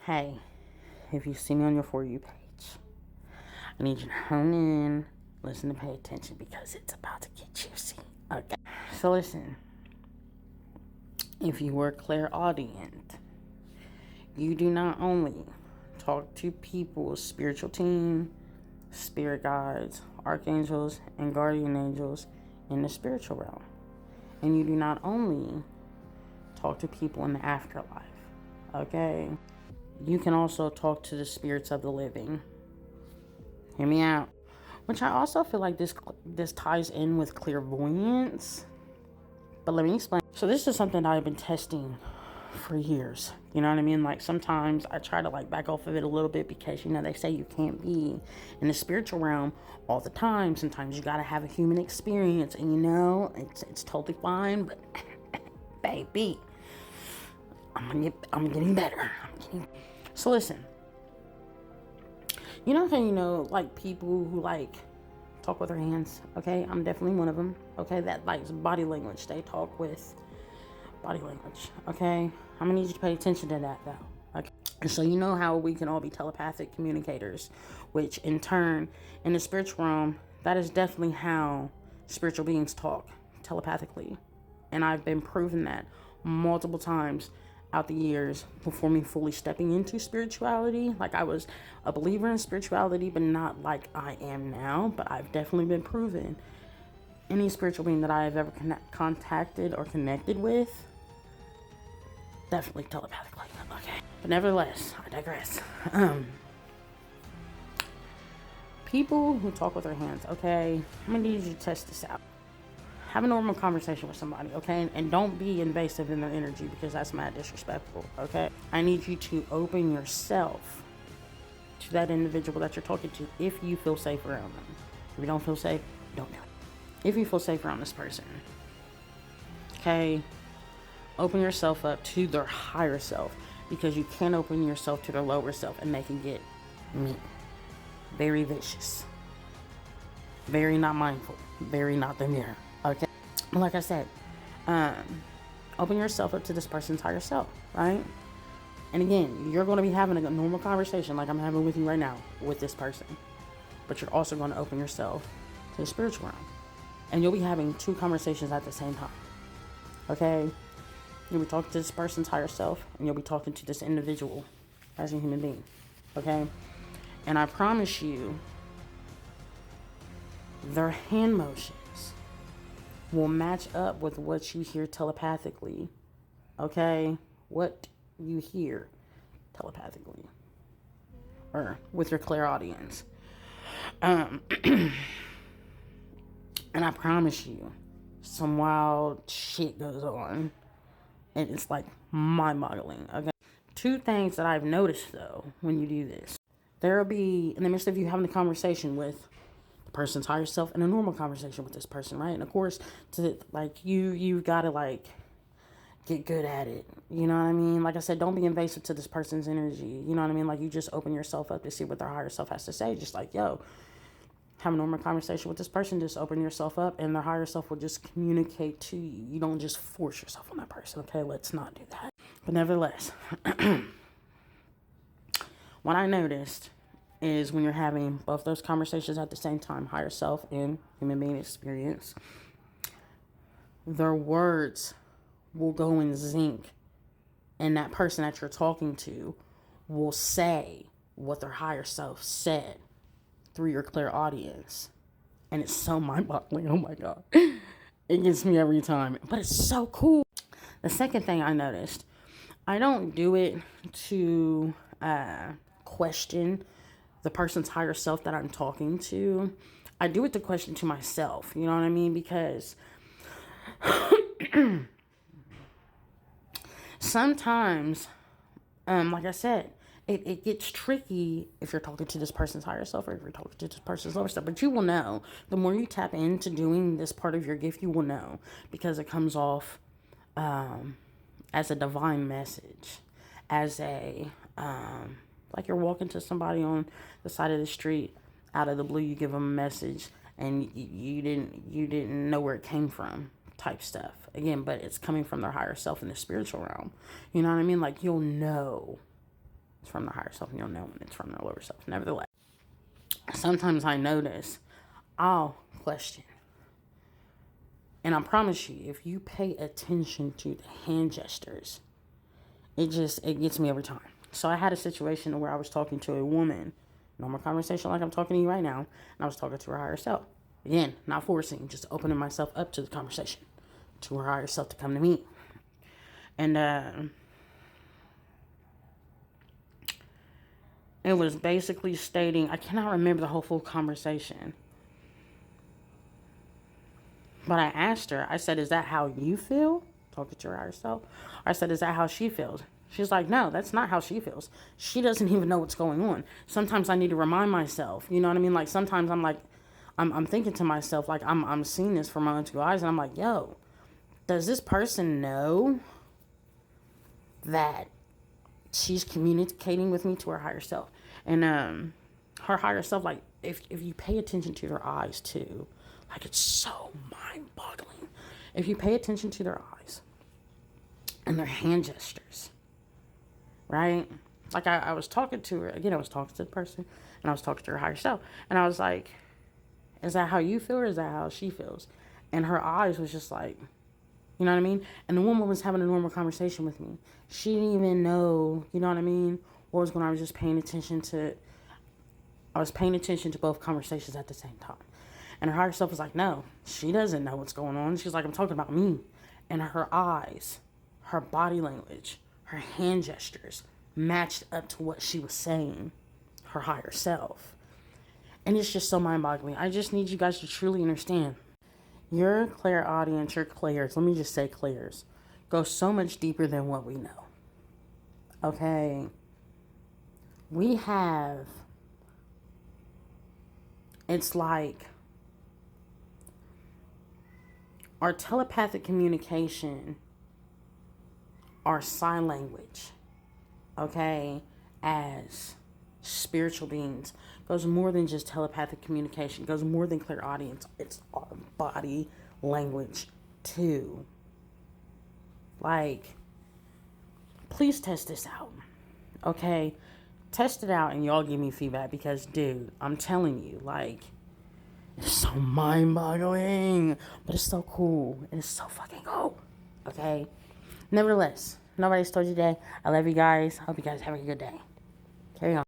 Hey, if you see me on your For You page, I need you to hone in, listen to pay attention because it's about to get juicy. Okay. So listen, if you were clairaudient, you do not only talk to people, spiritual team, spirit guides, archangels, and guardian angels in the spiritual realm. And you do not only talk to people in the afterlife. Okay? You can also talk to the spirits of the living. Hear me out. Which I also feel like this ties in with clairvoyance. But let me explain. So this is something I've been testing for years. You know what I mean? Like sometimes I try to like back off of it a little bit because they say you can't be in the spiritual realm all the time. Sometimes you gotta have a human experience, and it's totally fine. But baby, I'm getting better. So listen. You know how like people who like talk with their hands, okay? I'm definitely one of them, okay? That likes body language. They talk with body language, okay? I'm gonna need you to pay attention to that though, okay? And so you know how we can all be telepathic communicators, which in turn, in the spiritual realm, that is definitely how spiritual beings talk, telepathically. And I've been proven that multiple times out the years before me fully stepping into spirituality. Like I was a believer in spirituality, but not like I am now. But I've definitely been proven any spiritual being that I have ever contacted or connected with, definitely telepathically. Okay. But nevertheless, I digress. People who talk with their hands, okay? I'm gonna need you to test this out. Have a normal conversation with somebody, okay? And don't be invasive in their energy because that's mad disrespectful, okay? I need you to open yourself to that individual that you're talking to if you feel safe around them. If you don't feel safe, don't do it. If you feel safe around this person, okay? Open yourself up to their higher self because you can't open yourself to their lower self and they can get mean. Very vicious. Very not mindful. Very not the mirror. Okay? Like I said, open yourself up to this person's higher self, right? And again, you're going to be having a normal conversation like I'm having with you right now with this person. But you're also going to open yourself to the spiritual realm. And you'll be having two conversations at the same time. Okay? You'll be talking to this person's higher self, and you'll be talking to this individual as a human being. Okay? And I promise you, their hand motions will match up with what you hear telepathically. Okay? What you hear telepathically. Or with your clairaudience. And I promise you, some wild shit goes on. And it's like mind-boggling, okay? Two things that I've noticed, though, when you do this. There will be, in the midst of you having a conversation with the person's higher self and a normal conversation with this person, right? And of course, you've got to, like, get good at it. You know what I mean? Like I said, don't be invasive to this person's energy. You know what I mean? Like, you just open yourself up to see what their higher self has to say. Just like, yo, have a normal conversation with this person, just open yourself up and their higher self will just communicate to you. You don't just force yourself on that person, okay? Let's not do that. But nevertheless, what I noticed is when you're having both those conversations at the same time, higher self and human being experience, their words will go in zinc, and that person that you're talking to will say what their higher self said through your clairaudience. And it's so mind-boggling. Oh my God. It gets me every time. But it's so cool. The second thing I noticed, I don't do it to question the person's higher self that I'm talking to. I do it to question to myself. You know what I mean? Because sometimes, like I said, it gets tricky if you're talking to this person's higher self or if you're talking to this person's lower self. But you will know. The more you tap into doing this part of your gift, you will know. Because it comes off as a divine message. As a, like you're walking to somebody on the side of the street. Out of the blue, you give them a message. And you didn't know where it came from. Type stuff. Again, but it's coming from their higher self in the spiritual realm. You know what I mean? Like, you'll know it's from the higher self, and you'll know when it's from the lower self. Nevertheless, sometimes I notice I'll question. And I promise you, if you pay attention to the hand gestures, it gets me every time. So I had a situation where I was talking to a woman, normal conversation like I'm talking to you right now, and I was talking to her higher self. Again, not forcing, just opening myself up to the conversation, to her higher self to come to me. And it was basically stating, I cannot remember the whole full conversation, but I asked her, I said, is that how you feel? Talking to her higher self. I said, is that how she feels? She's like, no, that's not how she feels. She doesn't even know what's going on. Sometimes I need to remind myself, you know what I mean? Like, sometimes I'm like, I'm thinking to myself, like, I'm seeing this from my own two eyes, and I'm like, yo, does this person know that she's communicating with me to her higher self? And her higher self, like, if you pay attention to their eyes too, like, it's so mind-boggling. If you pay attention to their eyes and their hand gestures, right? Like, I was talking to her, again, I was talking to the person, and I was talking to her higher self, and I was like, is that how you feel, or is that how she feels? And her eyes was just like, you know what I mean? And the woman was having a normal conversation with me. She didn't even know, you know what I mean, what was going on. I was just paying attention to both conversations at the same time. And her higher self was like, no, she doesn't know what's going on. She's like, I'm talking about me. And her eyes, her body language, her hand gestures matched up to what she was saying, her higher self. And it's just so mind-boggling. I just need you guys to truly understand. Your clairaudience, your clairs, let me just say clairs, go so much deeper than what we know. Okay? We have, it's like, our telepathic communication, our sign language, okay, as spiritual beings, goes more than just telepathic communication, goes more than clairaudience. It's our body language too. Like, please test this out, okay? Test it out and y'all give me feedback, because, dude, I'm telling you, like, it's so mind-boggling, but it's so cool, and it's so fucking cool, okay? Nevertheless, nobody's told you today. I love you guys. Hope you guys have a good day. Carry on.